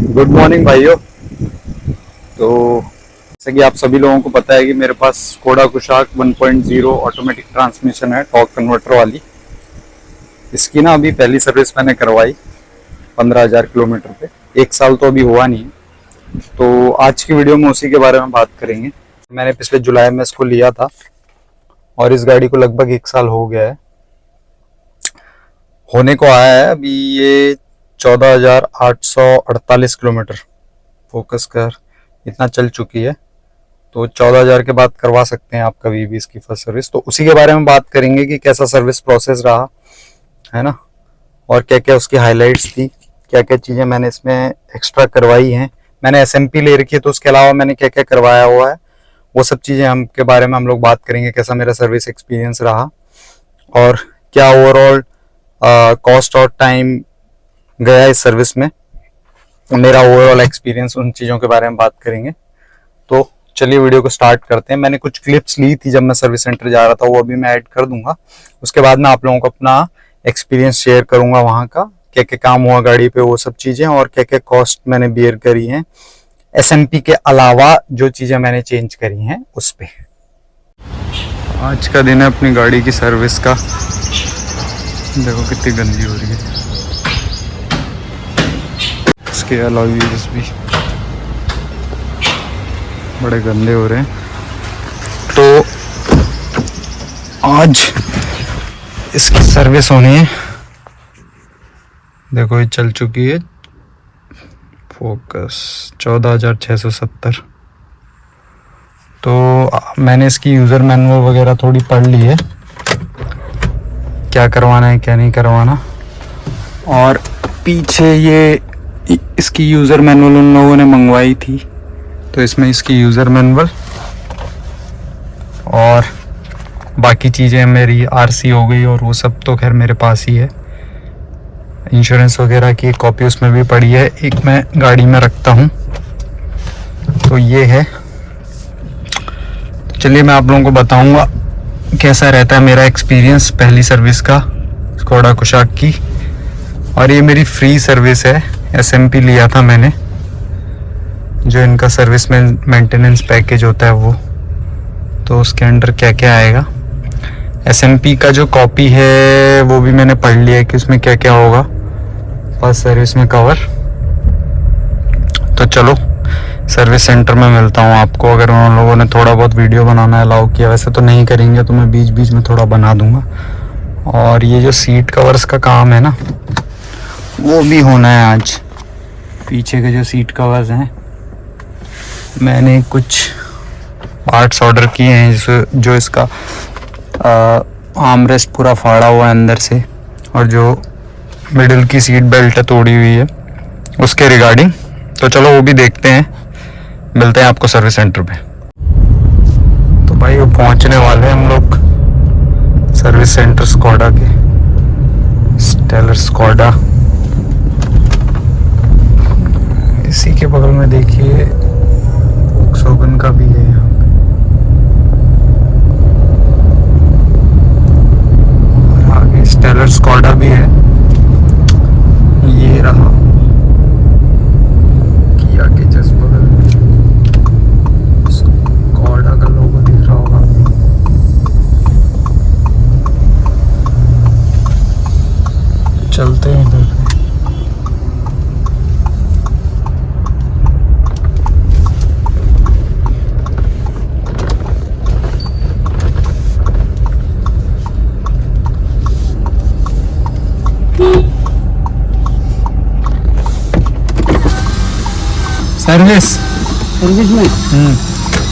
Good morning भाइयों। तो जैसे कि आप सभी लोगों को पता है कि मेरे पास स्कोडा कुशाक 1.0 ऑटोमेटिक ट्रांसमिशन है, टॉर्क कन्वर्टर वाली। इसकी ना अभी पहली सर्विस मैंने करवाई 15,000 किलोमीटर पे। 1 साल तो अभी हुआ नहीं है। तो आज की वीडियो में उसी के बारे में बात करेंगे। मैंने पिछले जुलाई में इसको लिया था और इस गाड़ी को लगभग 1 साल हो गया है, होने को आया है। अभी ये 14,848 किलोमीटर फोकस कर इतना चल चुकी है। तो 14,000 के बाद करवा सकते हैं आप कभी भी इसकी फर्स्ट सर्विस। तो उसी के बारे में बात करेंगे कि कैसा सर्विस प्रोसेस रहा है ना, और क्या क्या उसकी हाइलाइट्स थी, क्या क्या चीज़ें मैंने इसमें एक्स्ट्रा करवाई हैं। मैंने एसएमपी ले रखी है, तो उसके अलावा मैंने क्या क्या करवाया हुआ है वो सब चीज़ें हम के बारे में हम लोग बात करेंगे। कैसा मेरा सर्विस एक्सपीरियंस रहा और क्या ओवरऑल कॉस्ट और टाइम गया इस सर्विस में, मेरा ओवरऑल एक्सपीरियंस, उन चीज़ों के बारे में बात करेंगे। तो चलिए वीडियो को स्टार्ट करते हैं। मैंने कुछ क्लिप्स ली थी जब मैं सर्विस सेंटर जा रहा था, वो अभी मैं ऐड कर दूंगा। उसके बाद मैं आप लोगों को अपना एक्सपीरियंस शेयर करूंगा, वहाँ का क्या क्या काम हुआ गाड़ी पे, वो सब चीज़ें, और क्या क्या कॉस्ट मैंने बियर करी हैं एसएमपी के अलावा, जो चीज़ें मैंने चेंज करी हैं उस पर। आज का दिन है अपनी गाड़ी की सर्विस का। देखो कितनी गंदी हो रही है, इसके अलॉय व्हील्स भी बड़े गंदे हो रहे हैं। तो आज इसकी सर्विस होनी है। देखो ये चल चुकी है, फोकस 14,670। तो मैंने इसकी यूज़र मैनुअल वगैरह थोड़ी पढ़ ली है, क्या करवाना है क्या नहीं करवाना। और पीछे ये इसकी यूज़र मैनुअल उन लोगों ने मंगवाई थी, तो इसमें इसकी यूज़र मैनुअल और बाकी चीज़ें मेरी आरसी हो गई, और वो सब तो खैर मेरे पास ही है। इंश्योरेंस वगैरह की एक कॉपी उसमें भी पड़ी है, एक मैं गाड़ी में रखता हूँ। तो ये है। चलिए मैं आप लोगों को बताऊँगा कैसा रहता है मेरा एक्सपीरियंस पहली सर्विस का स्कोडा कुशाक की। और ये मेरी फ्री सर्विस है, एसएमपी लिया था मैंने, जो इनका सर्विस में मेंटेनेंस पैकेज होता है वो। तो उसके अंडर क्या क्या आएगा, एसएमपी का जो कॉपी है वो भी मैंने पढ़ लिया है कि उसमें क्या क्या होगा फर्स्ट सर्विस में कवर। तो चलो सर्विस सेंटर में मिलता हूँ आपको। अगर उन लोगों ने थोड़ा बहुत वीडियो बनाना अलाउ किया, वैसे तो नहीं करेंगे, तो मैं बीच बीच में थोड़ा बना दूंगा। और ये जो सीट कवर्स का काम है ना, वो भी होना है आज। पीछे के जो सीट कवर्स हैं, मैंने कुछ पार्ट्स ऑर्डर किए हैं, जो इसका आर्मरेस्ट पूरा फाड़ा हुआ है अंदर से, और जो मिडिल की सीट बेल्ट है तोड़ी हुई है, उसके रिगार्डिंग। तो चलो वो भी देखते हैं, मिलते हैं आपको सर्विस सेंटर पे। तो भाई वो पहुंचने वाले हैं हम लोग सर्विस सेंटर स्कोडा के, स्टेलर स्कोडा। इसी के बगल में देखिए वोक्सवैगन का भी है यहाँ पे, और आगे स्टेलर स्कोडा भी है। ये रहा किया के जस्ट बगल में स्कोडा का लोगो दिख रहा होगा। चलते हैं इधर से। सर्विस में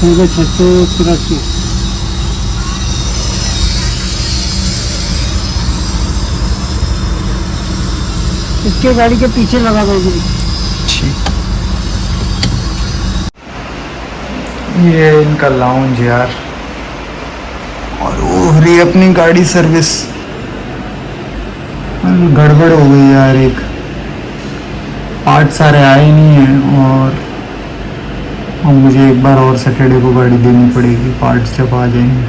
683। इसके गाड़ी के पीछे लगा दोगे। ठीक, ये इनका लाउंज यार, और वो हो रही है अपनी गाड़ी सर्विस। गड़बड़ हो गई यार, एक पार्ट सारे आए नहीं हैं, और मुझे एक बार और सैटरडे को गाड़ी देनी पड़ेगी। पार्ट्स जब आ जाएंगे,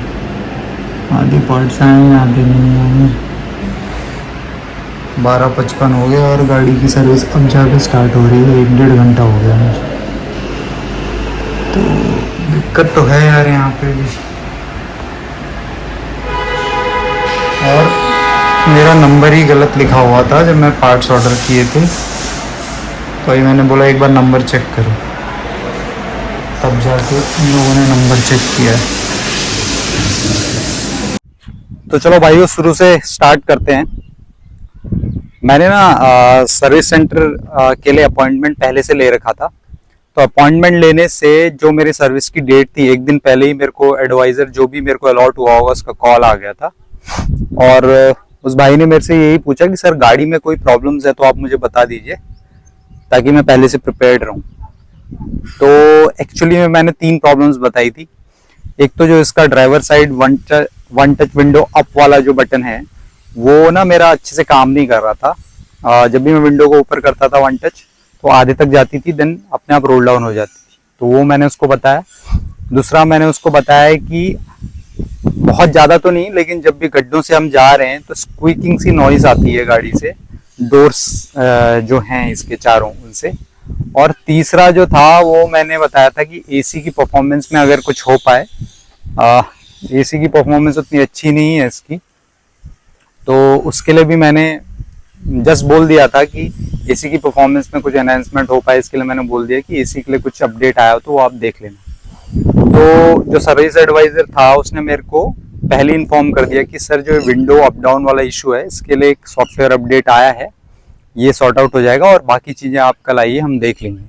आधे पार्ट्स आए हैं आधे नहीं आए हैं। 12:55 हो गया और गाड़ी की सर्विस अब जाके स्टार्ट हो रही है। 1-1.5 घंटा हो गया मुझे। तो दिक्कत तो है यार यहाँ पे भी। और मेरा नंबर ही गलत लिखा हुआ था जब मैं पार्ट्स ऑर्डर किए थे, तो अभी मैंने बोला एक बार नंबर चेक करो, तब जाके इन लोगों ने नंबर चेक किया है। तो चलो भाइयों शुरू से स्टार्ट करते हैं। मैंने ना सर्विस सेंटर के लिए अपॉइंटमेंट पहले से ले रखा था। तो अपॉइंटमेंट लेने से जो मेरी सर्विस की डेट थी, एक दिन पहले ही मेरे को एडवाइजर जो भी मेरे को अलॉट हुआ होगा उसका कॉल आ गया था। और उस भाई ने मेरे से यही पूछा कि सर गाड़ी में कोई प्रॉब्लम्स है तो आप मुझे बता दीजिए ताकि मैं पहले से प्रिपेयर्ड रहूं। तो एक्चुअली में मैंने 3 प्रॉब्लम्स बताई थी। एक तो जो इसका driver side one touch window up वाला जो बटन है वो ना मेरा अच्छे से काम नहीं कर रहा था। जब भी मैं विंडो को ऊपर करता था वन टच तो आधे तक जाती थी, देन अपने आप रोल डाउन हो जाती थी। तो वो मैंने उसको बताया। दूसरा मैंने उसको बताया कि बहुत ज़्यादा तो नहीं, लेकिन जब भी गड्ढों से हम जा रहे हैं तो स्क्वीकिंग सी नॉइज आती है गाड़ी से, डोर्स जो हैं इसके चारों उनसे। और तीसरा जो था वो मैंने बताया था कि एसी की परफॉर्मेंस में अगर कुछ हो पाए, एसी की परफॉर्मेंस उतनी अच्छी नहीं है इसकी, तो उसके लिए भी मैंने जस्ट बोल दिया था कि एसी की परफॉर्मेंस में कुछ एनहांसमेंट हो पाए, इसके लिए मैंने बोल दिया कि एसी के लिए कुछ अपडेट आया हो तो वो आप देख लेना। तो जो सर्विस एडवाइजर था उसने मेरे को पहले इन्फॉर्म कर दिया कि सर जो विंडो अप डाउन वाला इशू है इसके लिए एक सॉफ्टवेयर अपडेट आया है, ये सॉर्ट आउट हो जाएगा और बाकी चीज़ें आप कल आइए हम देख लेंगे।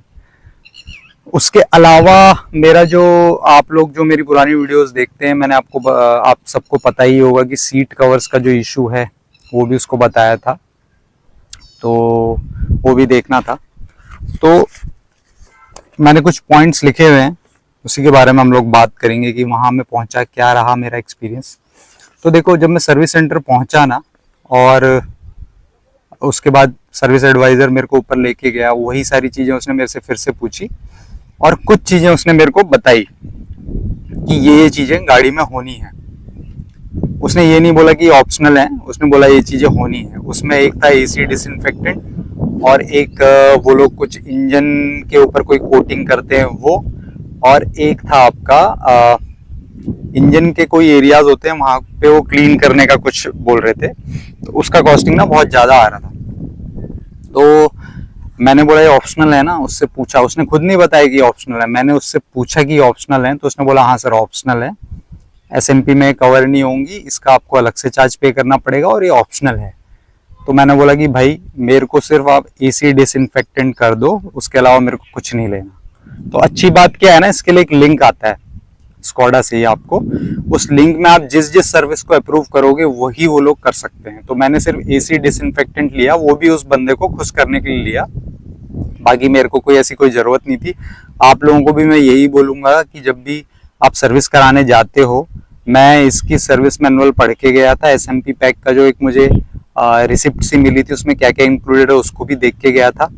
उसके अलावा मेरा जो आप लोग जो मेरी पुरानी वीडियोस देखते हैं, मैंने आप सबको पता ही होगा कि सीट कवर्स का जो इशू है वो भी उसको बताया था, तो वो भी देखना था। तो मैंने कुछ पॉइंट्स लिखे हुए हैं, उसी के बारे में हम लोग बात करेंगे कि वहाँ मैं पहुँचा क्या रहा मेरा एक्सपीरियंस। तो देखो जब मैं सर्विस सेंटर पहुँचा ना, और उसके बाद सर्विस एडवाइज़र मेरे को ऊपर लेके गया, वही सारी चीज़ें उसने मेरे से फिर से पूछी और कुछ चीज़ें उसने मेरे को बताई कि ये चीज़ें गाड़ी में होनी है। उसने ये नहीं बोला कि ऑप्शनल है, उसने बोला ये चीज़ें होनी है। उसमें एक था एसी डिसइंफेक्टेंट और एक वो लोग कुछ इंजन के ऊपर कोई कोटिंग करते हैं वो, और एक था आपका इंजन के कोई एरियाज होते हैं वहाँ पे वो क्लीन करने का कुछ बोल रहे थे। तो उसका कॉस्टिंग ना बहुत ज़्यादा आ रहा था। तो मैंने बोला ये ऑप्शनल है ना, उससे पूछा, उसने खुद नहीं बताया कि ऑप्शनल है। मैंने उससे पूछा कि ऑप्शनल है तो उसने बोला हाँ सर ऑप्शनल है, एसएमपी में कवर नहीं होंगी, इसका आपको अलग से चार्ज पे करना पड़ेगा और ये ऑप्शनल है। तो मैंने बोला कि भाई मेरे को सिर्फ आप एसी डिसइंफेक्टेंट कर दो, उसके अलावा मेरे को कुछ नहीं लेना। तो अच्छी बात क्या है ना, इसके लिए एक लिंक आता है स्कॉडा से ही, आपको उस लिंक में आप जिस जिस सर्विस को अप्रूव करोगे वही वो लोग कर सकते हैं। तो मैंने सिर्फ एसी डिसइंफेक्टेंट लिया, वो भी उस बंदे को खुश करने के लिए लिया, बाकी मेरे को कोई ऐसी कोई ज़रूरत नहीं थी। आप लोगों को भी मैं यही बोलूँगा कि जब भी आप सर्विस कराने जाते हो, मैं इसकी सर्विस मैनुअल पढ़ के गया था। एसएमपी पैक का जो एक मुझे रिसिप्ट सी मिली थी उसमें क्या क्या इंक्लूडेड है उसको भी देख के गया था।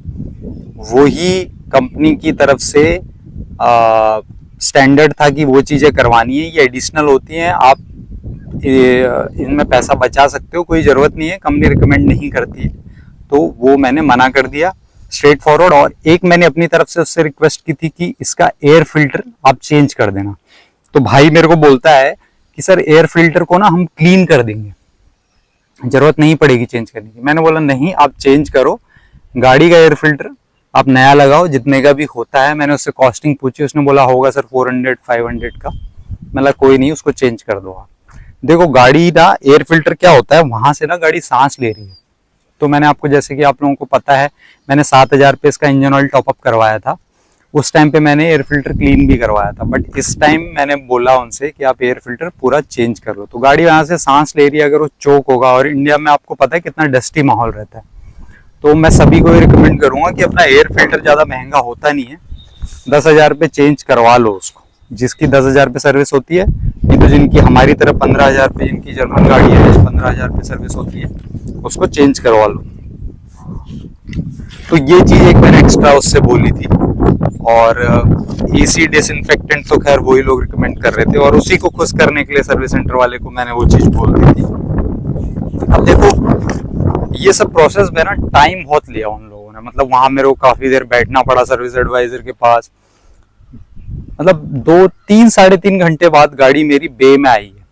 वही कंपनी की तरफ से स्टैंडर्ड था कि वो चीज़ें करवानी है, ये एडिशनल होती हैं, आप इनमें पैसा बचा सकते हो, कोई ज़रूरत नहीं है, कंपनी रिकमेंड नहीं करती है। तो वो मैंने मना कर दिया स्ट्रेट फॉरवर्ड। और एक मैंने अपनी तरफ से उससे रिक्वेस्ट की थी कि इसका एयर फिल्टर आप चेंज कर देना। तो भाई मेरे को बोलता है कि सर एयर फिल्टर को ना हम क्लीन कर देंगे, ज़रूरत नहीं पड़ेगी चेंज करने की। मैंने बोला नहीं, आप चेंज करो, गाड़ी का एयर फिल्टर आप नया लगाओ जितने का भी होता है। मैंने उससे कॉस्टिंग पूछी, उसने बोला होगा सर 400-500 का। मतलब कोई नहीं, उसको चेंज कर दो आप। देखो गाड़ी ना एयर फिल्टर क्या होता है, वहां से ना गाड़ी सांस ले रही है। तो मैंने आपको, जैसे कि आप लोगों को पता है, मैंने 7,000 पे इसका इंजन ऑयल टॉपअप करवाया था। उस टाइम पे मैंने एयर फिल्टर क्लीन भी करवाया था, बट इस टाइम मैंने बोला उनसे कि आप एयर फिल्टर पूरा चेंज कर लो। तो गाड़ी वहां से सांस ले रही है, अगर वो चोक होगा, और इंडिया में आपको पता है कितना डस्टी माहौल रहता है, तो मैं सभी को रिकमेंड करूंगा कि अपना एयर फिल्टर ज़्यादा महंगा होता नहीं है, 10,000 पे चेंज करवा लो उसको। जिसकी 10,000 पे सर्विस होती है, नहीं तो जिनकी हमारी तरफ 15,000 पे, जिनकी जर्मन गाड़ी है 15,000 पे सर्विस होती है, उसको चेंज करवा लो। तो ये चीज़ एक मैंने एक्स्ट्रा उससे बोली थी। और एसी डिसइंफेक्टेंट तो खैर वही लोग रिकमेंड कर रहे थे, और उसी को खुश करने के लिए सर्विस सेंटर वाले को मैंने वो चीज़ बोल दी थी। अब देखो ये सब प्रोसेस में ना टाइम बहुत लिया उन लोगों ने, मतलब वहां मेरे को काफी देर बैठना पड़ा सर्विस एडवाइजर के पास। मतलब 2-3 साढ़े 3 घंटे बाद गाड़ी मेरी बे में आई है,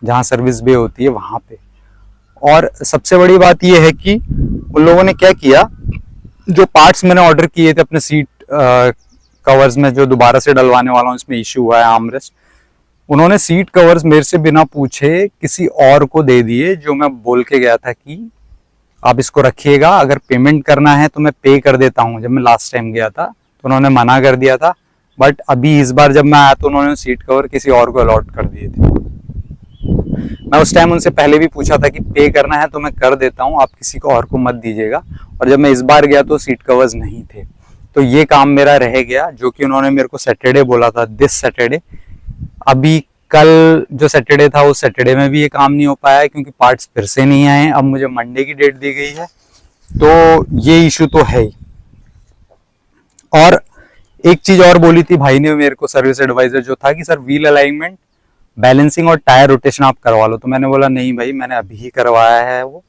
जहाँ सर्विस बे होती है वहां पे। और सबसे बड़ी बात यह है कि उन लोगों ने क्या किया, जो पार्ट्स मैंने ऑर्डर किए थे अपने सीट कवर्स में, जो दोबारा से डलवाने वाला हूँ, इसमें इश्यू हुआ है आर्मरेस्ट, उन्होंने सीट कवर्स मेरे से बिना पूछे किसी और को दे दिए, जो मैं बोल के गया था कि आप इसको रखिएगा, अगर पेमेंट करना है तो मैं पे कर देता हूँ। जब मैं लास्ट टाइम गया था तो उन्होंने मना कर दिया था, बट अभी इस बार जब मैं आया तो उन्होंने सीट कवर किसी और को अलॉट कर दिए थे। मैं उस टाइम उनसे पहले भी पूछा था कि पे करना है तो मैं कर देता हूँ, आप किसी को और को मत दीजिएगा। और जब मैं इस बार गया तो सीट कवर्स नहीं थे, तो ये काम मेरा रह गया, जो कि उन्होंने मेरे को सैटरडे बोला था, दिस सैटरडे। अभी कल जो सैटरडे था उस सैटरडे में भी ये काम नहीं हो पाया क्योंकि पार्ट्स फिर से नहीं आए। अब मुझे मंडे की डेट दी गई है, तो ये इशू तो है ही। और एक चीज और बोली थी भाई ने मेरे को, सर्विस एडवाइजर जो था, कि सर व्हील अलाइनमेंट, बैलेंसिंग और टायर रोटेशन आप करवा लो। तो मैंने बोला नहीं भाई, मैंने अभी ही करवाया है वो,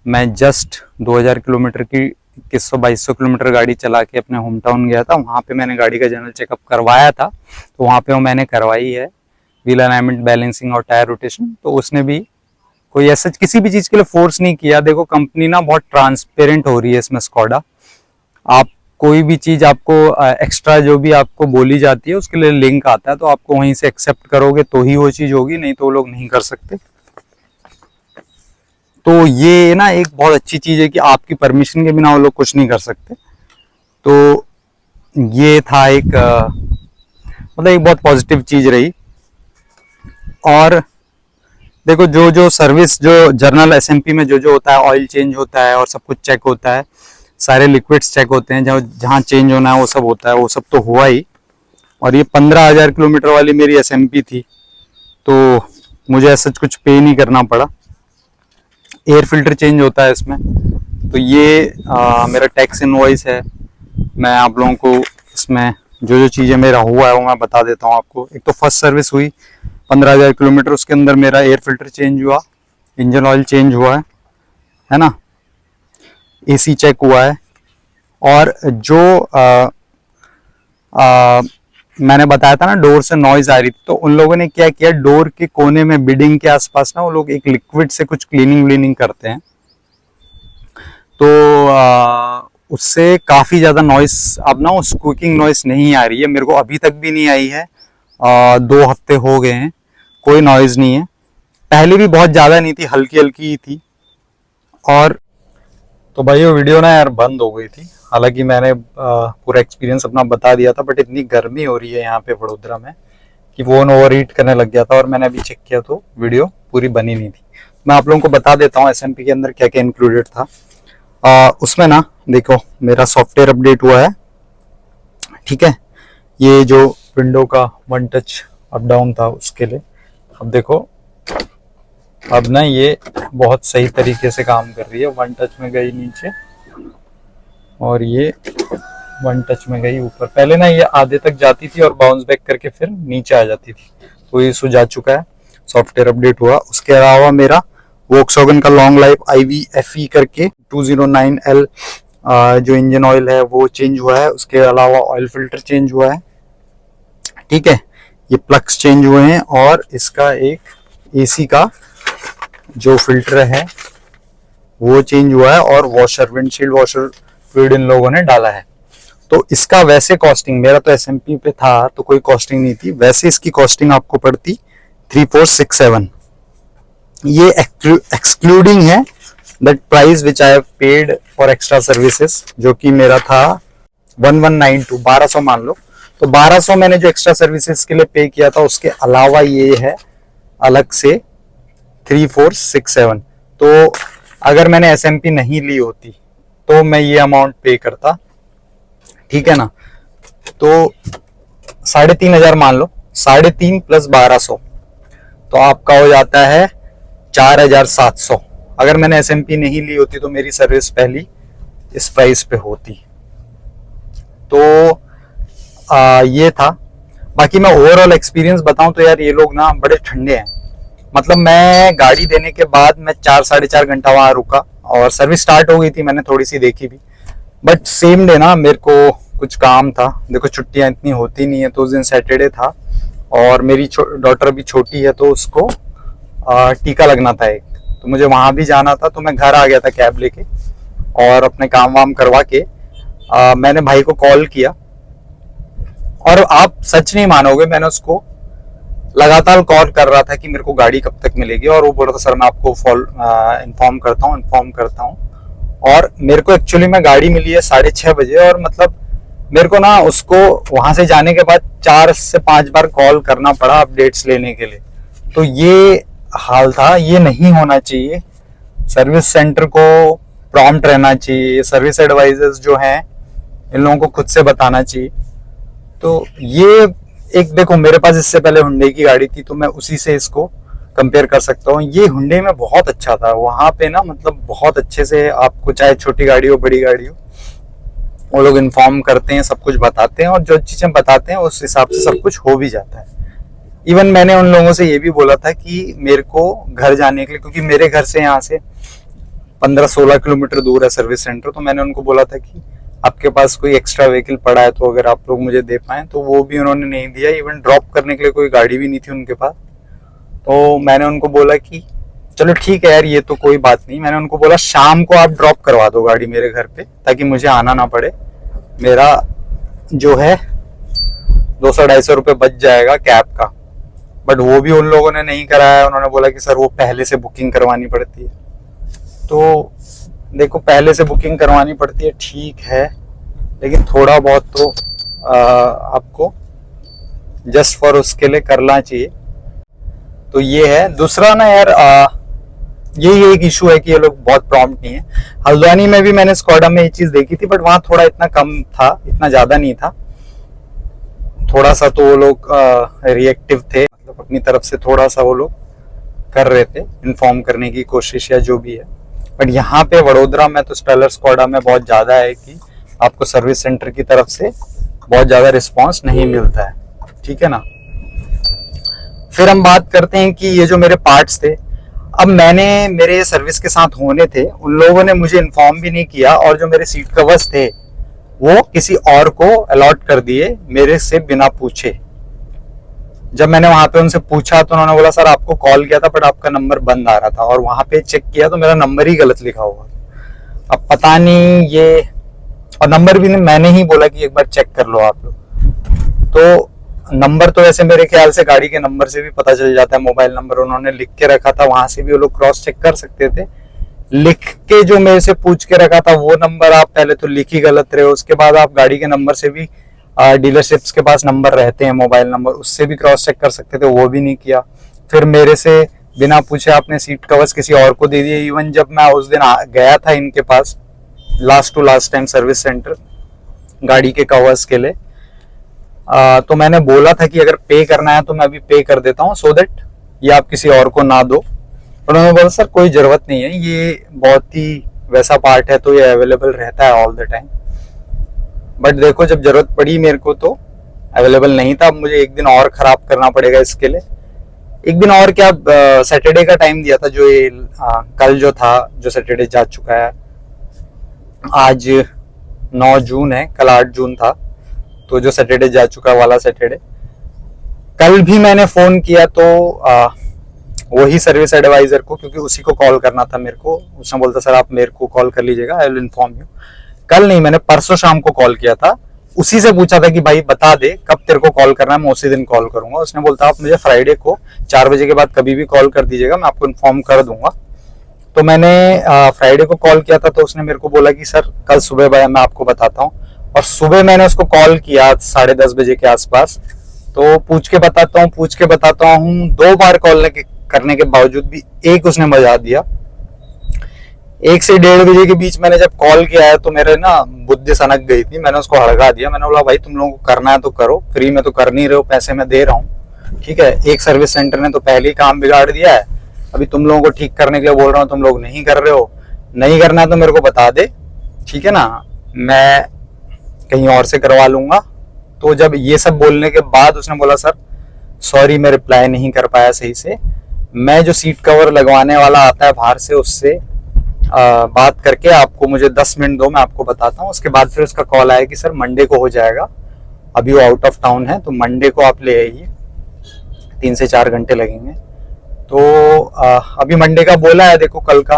मैं जस्ट 2000 किलोमीटर की 2100-2200 किलोमीटर गाड़ी चला के अपने होम टाउन गया था, वहां पे मैंने गाड़ी का जनरल चेकअप करवाया था, तो वहां पे वो मैंने करवाई है व्हील अलाइनमेंट, बैलेंसिंग और टायर रोटेशन। तो उसने भी कोई ऐसा किसी भी चीज के लिए फोर्स नहीं किया। देखो कंपनी ना बहुत ट्रांसपेरेंट हो रही है इसमें, स्कोडा। आप कोई भी चीज आपको एक्स्ट्रा जो भी आपको बोली जाती है उसके लिए लिंक आता है, तो आपको वहीं से एक्सेप्ट करोगे तो ही वो चीज होगी, नहीं तो वो लोग नहीं कर सकते। तो ये ना एक बहुत अच्छी चीज है कि आपकी परमिशन के बिना वो लोग कुछ नहीं कर सकते। तो ये था एक मतलब एक बहुत पॉजिटिव चीज रही। और देखो जो जो सर्विस, जो जर्नल एसएमपी में जो जो होता है, ऑयल चेंज होता है और सब कुछ चेक होता है, सारे लिक्विड्स चेक होते हैं, जहाँ चेंज होना है वो सब होता है, वो सब तो हुआ ही। और ये 15,000 किलोमीटर वाली मेरी एसएमपी थी, तो मुझे ऐसा कुछ पे नहीं करना पड़ा। एयर फिल्टर चेंज होता है इसमें, तो ये मेरा टैक्स इनवॉइस है। मैं आप लोगों को इसमें जो जो चीज़ें मेरा हुआ है वो मैं बता देता हूँ आपको। एक तो फर्स्ट सर्विस हुई 15,000 किलोमीटर, उसके अंदर मेरा एयर फिल्टर चेंज हुआ, इंजन ऑयल चेंज हुआ है ना, एसी चेक हुआ है। और जो मैंने बताया था ना डोर से नॉइज आ रही थी, तो उन लोगों ने क्या किया, डोर के कोने में बिडिंग के आसपास ना वो लोग एक लिक्विड से कुछ क्लीनिंग करते हैं, तो उससे काफ़ी ज़्यादा नॉइस, अब ना वो स्क्वीकिंग नॉइस नहीं आ रही है, मेरे को अभी तक भी नहीं आई है। 2 हफ्ते हो गए हैं, कोई नॉइज नहीं है। पहले भी बहुत ज़्यादा नहीं थी, हल्की हल्की ही थी। और तो भाई वो वीडियो ना यार बंद हो गई थी, हालांकि मैंने पूरा एक्सपीरियंस अपना बता दिया था, बट इतनी गर्मी हो रही है यहाँ पे वडोदरा में कि फोन ओवर हीट करने लग गया था, और मैंने अभी चेक किया तो वीडियो पूरी बनी नहीं थी। मैं आप लोगों को बता देता हूँ एसएमपी के अंदर क्या क्या इंक्लूडेड था। उसमें ना देखो मेरा सॉफ्टवेयर अपडेट हुआ है, ठीक है। ये जो विंडो का 1 टच अप डाउन था उसके लिए, अब देखो अब ना ये बहुत सही तरीके से काम कर रही है। 1 टच में गई नीचे और ये 1 टच में गई ऊपर। पहले ना ये आधे तक जाती थी और बाउंस बैक करके फिर नीचे आ जाती थी, तो ये सुझा चुका है, सॉफ्टवेयर अपडेट हुआ। उसके अलावा मेरा वोक्सवैगन का लॉन्ग लाइफ IVFE करके 209L जो इंजन ऑयल है वो चेंज हुआ है। उसके अलावा ऑयल फिल्टर चेंज हुआ है, ठीक है। ये प्लग्स चेंज हुए हैं, और इसका एक AC का जो फिल्टर है वो चेंज हुआ है, और washer, windshield washer fluid in लोगों ने डाला है। तो इसका वैसे कॉस्टिंग, मेरा तो एसएमपी पे था तो कोई कॉस्टिंग नहीं थी, वैसे इसकी कॉस्टिंग आपको पड़ती 3467। ये एक्सक्लूडिंग है that price which I have paid for extra services, जो कि मेरा था 1192, 1200 मान लो। तो 1200 मैंने जो एक्स्ट्रा सर्विसेज के लिए पे किया था, उसके अलावा ये है अलग से 3467। तो अगर मैंने एसएमपी नहीं ली होती तो मैं ये अमाउंट पे करता, ठीक है ना। तो 3,500 मान लो, 3,500 प्लस 1200, तो आपका हो जाता है 4,700। अगर मैंने एसएमपी नहीं ली होती तो मेरी सर्विस पहली इस प्राइस पे होती। तो ये था। बाकी मैं ओवरऑल एक्सपीरियंस बताऊं तो यार ये लोग ना बड़े ठंडे हैं। मतलब मैं गाड़ी देने के बाद मैं 4 साढ़े 4 घंटा वहां रुका, और सर्विस स्टार्ट हो गई थी, मैंने थोड़ी सी देखी भी, बट सेम डे ना मेरे को कुछ काम था। देखो छुट्टियां इतनी होती नहीं है, तो उस दिन सैटरडे था और मेरी डॉटर भी छोटी है, तो उसको टीका लगना था एक, तो मुझे वहां भी जाना था। तो मैं घर आ गया था कैब लेके और अपने काम वाम करवा के मैंने भाई को कॉल किया और आप सच नहीं मानोगे, मैंने उसको लगातार कॉल कर रहा था कि मेरे को गाड़ी कब तक मिलेगी, और वो बोल रहा था सर मैं आपको इन्फॉर्म करता हूँ। और मेरे को एक्चुअली में गाड़ी मिली है 6:30 बजे, और मतलब मेरे को ना उसको वहां से जाने के बाद 4 से 5 बार कॉल करना पड़ा अपडेट्स लेने के लिए। तो ये हाल था, ये नहीं होना चाहिए। सर्विस सेंटर को प्रॉम्प्ट रहना चाहिए, सर्विस एडवाइजर्स जो हैं इन लोगों को खुद से बताना चाहिए। तो ये एक देखो, मेरे पास इससे पहले हुंडई की गाड़ी थी, तो मैं उसी से इसको कंपेयर कर सकता हूँ। ये हुंडई में बहुत अच्छा था, वहां पे ना मतलब बहुत अच्छे से आपको, चाहे छोटी गाड़ी हो बड़ी गाड़ी हो, वो लोग इन्फॉर्म करते हैं, सब कुछ बताते हैं, और जो चीजें बताते हैं उस हिसाब से सब कुछ हो भी जाता है। इवन मैंने उन लोगों से ये भी बोला था कि मेरे को घर जाने के लिए, क्योंकि मेरे घर से यहाँ से 15-16 किलोमीटर दूर है सर्विस सेंटर, तो मैंने उनको बोला था कि आपके पास कोई एक्स्ट्रा व्हीकल पड़ा है तो अगर आप लोग मुझे दे पाए, तो वो भी उन्होंने नहीं दिया। इवन ड्रॉप करने के लिए कोई गाड़ी भी नहीं थी उनके पास। तो मैंने उनको बोला कि चलो ठीक है यार, ये तो कोई बात नहीं। मैंने उनको बोला शाम को आप ड्रॉप करवा दो गाड़ी मेरे घर पे, ताकि मुझे आना ना पड़े। मेरा जो है 200-250 रुपये बच जाएगा कैब का। बट वो भी उन लोगों ने नहीं कराया। उन्होंने बोला कि सर वो पहले से बुकिंग करवानी पड़ती है। तो देखो, पहले से बुकिंग करवानी पड़ती है, ठीक है, लेकिन थोड़ा बहुत तो आपको जस्ट फॉर उसके लिए करना चाहिए। तो ये है। दूसरा ना यार, ये एक इशू है कि ये लोग बहुत प्रॉम्प्ट नहीं है। हल्द्वानी में भी मैंने स्कॉडा में ये चीज देखी थी, बट वहां थोड़ा इतना कम था, इतना ज्यादा नहीं था। थोड़ा सा तो वो लोग रिएक्टिव थे, मतलब अपनी तरफ से थोड़ा सा वो लोग कर रहे थे, इन्फॉर्म करने की कोशिश या जो भी है। बट यहाँ पे वडोदरा में तो स्पेलर स्क्वाडा में बहुत ज्यादा है कि आपको सर्विस सेंटर की तरफ से बहुत ज्यादा रिस्पांस नहीं मिलता है, ठीक है ना। फिर हम बात करते हैं कि ये जो मेरे पार्ट्स थे, अब मैंने, मेरे सर्विस के साथ होने थे, उन लोगों ने मुझे इन्फॉर्म भी नहीं किया, और जो मेरे सीट कवर्स थे वो किसी और को अलॉट कर दिए मेरे से बिना पूछे। जब मैंने वहां पे उनसे पूछा तो उन्होंने बोला सर आपको कॉल किया था बट आपका नंबर बंद आ रहा था, और वहां पे चेक किया तो मेरा नंबर ही गलत लिखा हुआ। अब पता नहीं ये, और नंबर भी मैंने ही बोला कि एक बार चेक कर लो आप लोग। तो नंबर तो वैसे मेरे ख्याल से गाड़ी के नंबर से भी पता चल जाता है, मोबाइल नंबर उन्होंने लिख के रखा था, वहां से भी वो लोग क्रॉस चेक कर सकते थे। लिख के जो मेरे से पूछ के रखा था वो नंबर आप पहले तो लिख ही गलत रहे हो, उसके बाद आप गाड़ी के नंबर से भी, डीलरशिप्स के पास नंबर रहते हैं मोबाइल नंबर, उससे भी क्रॉस चेक कर सकते थे, वो भी नहीं किया। फिर मेरे से बिना पूछे आपने सीट कवर्स किसी और को दे दिए। इवन जब मैं उस दिन गया था इनके पास last to last time service centre गाड़ी के कवर्स के लिए, तो मैंने बोला था कि अगर पे करना है तो मैं अभी पे कर देता हूँ, सो दैट ये आप किसी और को ना दो। उन्होंने बोला सर कोई जरूरत नहीं है, ये बहुत ही वैसा पार्ट है तो ये अवेलेबल रहता है ऑल द टाइम। बट देखो, जब जरूरत पड़ी मेरे को तो अवेलेबल नहीं था। अब मुझे एक दिन और खराब करना पड़ेगा इसके लिए। एक दिन और क्या, सैटरडे का टाइम दिया था, जो ये कल जो था, जो सैटरडे जा चुका है, आज 9 जून है, कल 8 जून था, तो जो सैटरडे जा चुका वाला सैटरडे, कल भी मैंने फोन किया तो वही सर्विस एडवाइजर को, क्योंकि उसी को कॉल करना था मेरे को। उसने बोलता सर आप मेरे को कॉल कर लीजिएगा, आई विल इन्फॉर्म यू। कल नहीं, मैंने परसों शाम को कॉल किया था, उसी से पूछा था कि भाई बता दे कब तेरे को कॉल करना है, मैं उसी दिन कॉल करूंगा। उसने बोलता आप मुझे फ्राइडे को 4 बजे के बाद कभी भी कॉल कर दीजिएगा, मैं आपको इन्फॉर्म कर दूंगा। तो मैंने फ्राइडे को कॉल किया था, तो उसने मेरे को बोला कि सर कल सुबह मैं आपको बताता हूँ। और सुबह मैंने उसको कॉल किया 10:30 बजे के आसपास, तो पूछ के बताता हूँ 2 बार कॉल करने के बावजूद भी एक उसने बजा दिया। 1 से 1:30 बजे के बीच मैंने जब कॉल किया है तो मेरे ना बुद्धि सनक गई थी, मैंने उसको हड़का दिया। मैंने बोला भाई तुम लोगों को करना है तो करो, फ्री में तो कर नहीं रहे हो, पैसे मैं दे रहा हूँ, ठीक है। एक सर्विस सेंटर ने तो पहले ही काम बिगाड़ दिया है, अभी तुम लोगों को ठीक करने के लिए बोल रहा हूँ, तुम लोग नहीं कर रहे हो। नहीं करना है तो मेरे को बता दे, ठीक है ना, मैं कहीं और से करवा लूंगा। तो जब ये सब बोलने के बाद उसने बोला सर सॉरी मैं रिप्लाई नहीं कर पाया सही से, मैं जो सीट कवर लगवाने वाला आता है बाहर से उससे बात करके आपको, मुझे 10 मिनट दो, मैं आपको बताता हूँ। उसके बाद फिर उसका कॉल आया कि सर मंडे को हो जाएगा, अभी वो आउट ऑफ टाउन है, तो मंडे को आप ले आइए, 3 से 4 घंटे लगेंगे। तो अभी मंडे का बोला है, देखो कल का।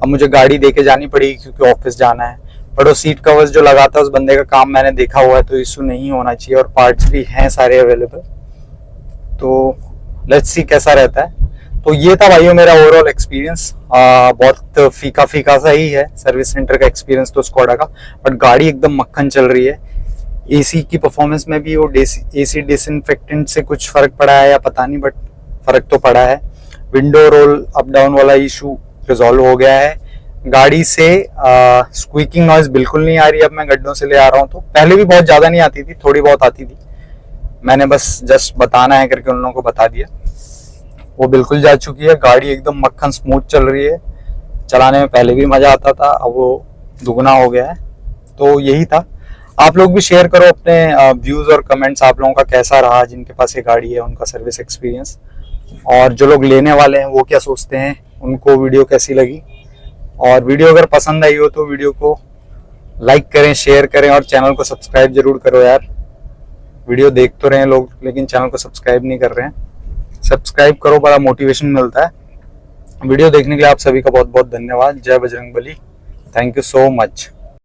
अब मुझे गाड़ी दे के जानी पड़ेगी क्योंकि ऑफिस जाना है। बट वो सीट कवर्स जो लगाता है उस बंदे का काम मैंने देखा हुआ है, तो इशू नहीं होना चाहिए, और पार्ट्स भी हैं सारे अवेलेबल। तो लेट्स सी कैसा रहता है। तो ये था भाइयों मेरा ओवरऑल एक्सपीरियंस। बहुत फीका फीका सा ही है सर्विस सेंटर का एक्सपीरियंस तो स्कोडा का, बट गाड़ी एकदम मक्खन चल रही है। एसी की परफॉर्मेंस में भी वो एसी डिसइंफेक्टेंट से कुछ फर्क पड़ा है या पता नहीं, बट फर्क तो पड़ा है। विंडो रोल अप डाउन वाला इशू रिजॉल्व हो गया है। गाड़ी से स्क्वीकिंग नॉइज बिल्कुल नहीं आ रही। अब मैं गड्ढों से ले आ रहा हूँ, तो पहले भी बहुत ज्यादा नहीं आती थी, थोड़ी बहुत आती थी, मैंने बस जस्ट बताना है करके उन लोगों को बता दिया। वो बिल्कुल जा चुकी है, गाड़ी एकदम मक्खन स्मूथ चल रही है। चलाने में पहले भी मजा आता था, अब वो दुगना हो गया है। तो यही था। आप लोग भी शेयर करो अपने व्यूज और कमेंट्स, आप लोगों का कैसा रहा, जिनके पास ये गाड़ी है उनका सर्विस एक्सपीरियंस, और जो लोग लेने वाले हैं वो क्या सोचते हैं, उनको वीडियो कैसी लगी। और वीडियो अगर पसंद आई हो तो वीडियो को लाइक करें, शेयर करें, और चैनल को सब्सक्राइब जरूर करो यार। वीडियो देख तो रहे हैं लोग, लेकिन चैनल को सब्सक्राइब नहीं कर रहे हैं। सब्सक्राइब करो, बड़ा मोटिवेशन मिलता है। वीडियो देखने के लिए आप सभी का बहुत बहुत धन्यवाद। जय Bajrangbali. Thank you so much.